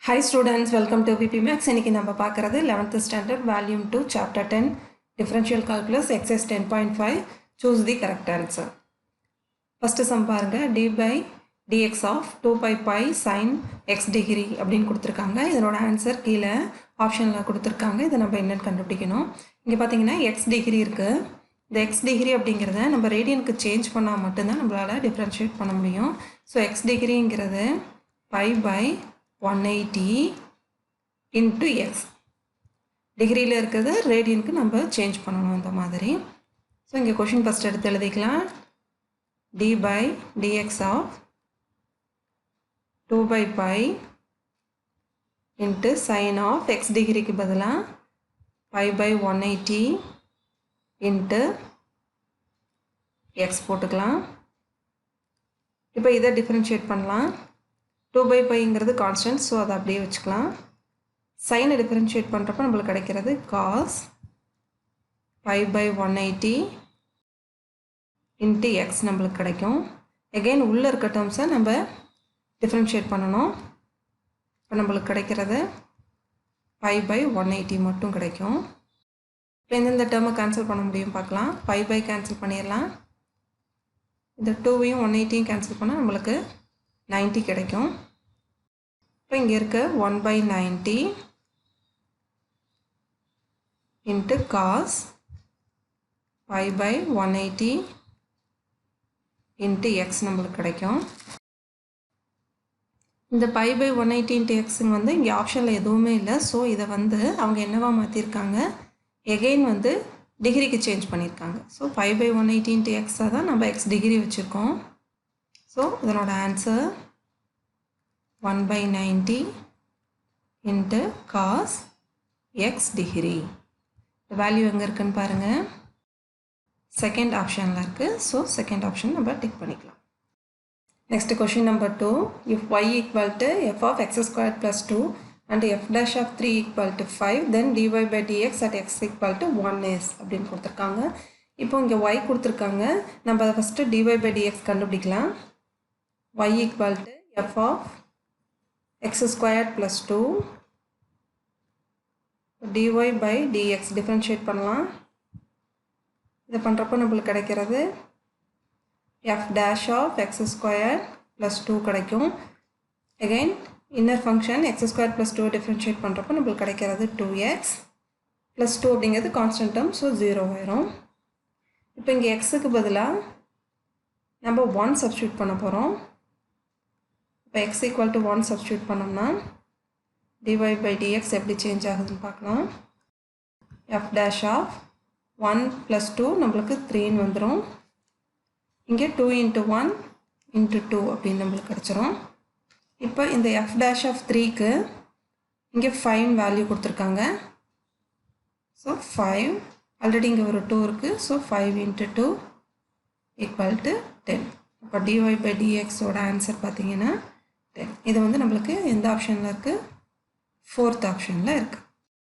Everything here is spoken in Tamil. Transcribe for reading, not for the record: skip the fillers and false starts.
Hi students, welcome to VPMaths. இன்னைக்கு நம்ம பார்க்கிறது 11th standard volume 2 chapter 10 differential calculus exercise 10.5 choose the correct answer. First sum பாருங்க d by dx of 2 pi sin x degree அப்படினு கொடுத்திருக்காங்க. இதனோட ஆன்சர் கீழ ஆப்ஷன்ல கொடுத்திருக்காங்க. இத நம்ம என்னன்னு கண்டுபிடிக்கணும். இங்க பாத்தீங்கன்னா x degree இருக்கு. இந்த x degree அப்படிங்கறத நம்ம ரேடியனுக்கு சேஞ்ச் பண்ணா மட்டும் தான் நம்மளால டிஃபரன்ஷியேட் பண்ண முடியும். So x degreeங்கிறது pi by 180 into x டிகிரியில் இருக்கிறது ரேடியனுக்கு நம்ம சேஞ்ச் பண்ணணும் இந்த மாதிரி. ஸோ இங்கே கொஷின் ஃபஸ்ட் எடுத்து எழுதிக்கலாம். d by dx of 2 by pi into sin of x டிகிரிக்கு பதிலாக pi by 180 into x போட்டுக்கலாம். இப்போ இதை டிஃபரன்ஷியேட் பண்ணலாம். 2 by piங்கிறது கான்ஸ்டன்ட், ஸோ அதை அப்படியே வச்சுக்கலாம். சைனை டிஃபரன்ஷியேட் பண்ணுறப்ப நம்மளுக்கு கிடைக்கிறது cos pi by 180 into x நம்மளுக்கு கிடைக்கும். எகெயின் உள்ளே இருக்க டேர்ம்ஸை நம்ம டிஃபரன்ஷியேட் பண்ணணும். இப்போ நம்மளுக்கு கிடைக்கிறது pi by 180 மட்டும் கிடைக்கும். இப்போ எந்தெந்த டேர்மை கேன்சல் பண்ண முடியும் பார்க்கலாம். pi by கேன்சல் பண்ணிடலாம். இந்த 2வையும் 180யும் கேன்சல் பண்ணால் நம்மளுக்கு 90 கிடைக்கும். இப்போ இங்கே இருக்க 1 by 90 into cos pi by 180 into x நம்மளுக்கு கிடைக்கும். இந்த pi by 180 into x வந்து இங்கே ஆப்ஷனில் எதுவுமே இல்லை. ஸோ இதை வந்து அவங்க என்னவா மாற்றிருக்காங்க, எகெயின் வந்து டிகிரிக்கு சேஞ்ச் பண்ணியிருக்காங்க. So pi by 180 into x தான் நம்ம x டிகிரி வச்சுருக்கோம். ஸோ இதனோட answer 1 by 90 into cos x degree. இந்த வேல்யூ எங்கே இருக்குன்னு பாருங்கள், செகண்ட் ஆப்ஷனில் இருக்குது. ஸோ செகண்ட் ஆப்ஷன் நம்ம டிக் பண்ணிக்கலாம். Next question number 2. If y equal to f of x squared plus 2 and f dash of 3 equal to 5 then dy by dx at x equal to 1 is அப்படின்னு கொடுத்துருக்காங்க. இப்போ இங்கே y கொடுத்துருக்காங்க. நம்ம அதை ஃபஸ்ட்டு dy by dx கண்டுபிடிக்கலாம். y equal to f of x squared plus 2 dy by dx differentiate பண்ணலாம். இதை பண்ணுறப்போ நம்மளுக்கு கிடைக்கிறது f dash of x squared plus 2 கிடைக்கும். again inner function x squared plus 2 differentiate பண்ணுறப்போ நம்மளுக்கு கிடைக்கிறது 2x plus 2 அப்படிங்கிறது கான்ஸ்டன்ட் டேர்ம், ஸோ 0 ஆயிரும். இப்போ இங்கே எக்ஸுக்கு பதிலாக நம்ம 1 சப்ஸ்டியூட் பண்ண போகிறோம். இப்போ x equal to 1 சப்ஸ்டியூட் பண்ணோம்னா dy by dx எப்படி சேஞ்ச் ஆகுதுன்னு பார்க்கலாம். f dash of 1 plus 2 நம்மளுக்கு 3ன்னு வந்துடும். இங்கே 2 into 1 into 2 அப்படின்னு நம்மளுக்கு கிடச்சிரும். இப்போ இந்த f dash of 3க்கு இங்கே 5 வேல்யூ கொடுத்துருக்காங்க. ஸோ 5 ஆல்ரெடி இங்கே ஒரு 2 இருக்குது. So 5 into 2 equal to 10. இப்போ dy by dx ஓட ஆன்சர் பார்த்தீங்கன்னா 10. இது வந்து நம்மளுக்கு எந்த ஆப்ஷனில் இருக்குது, 4th ஆப்ஷனில் இருக்குது.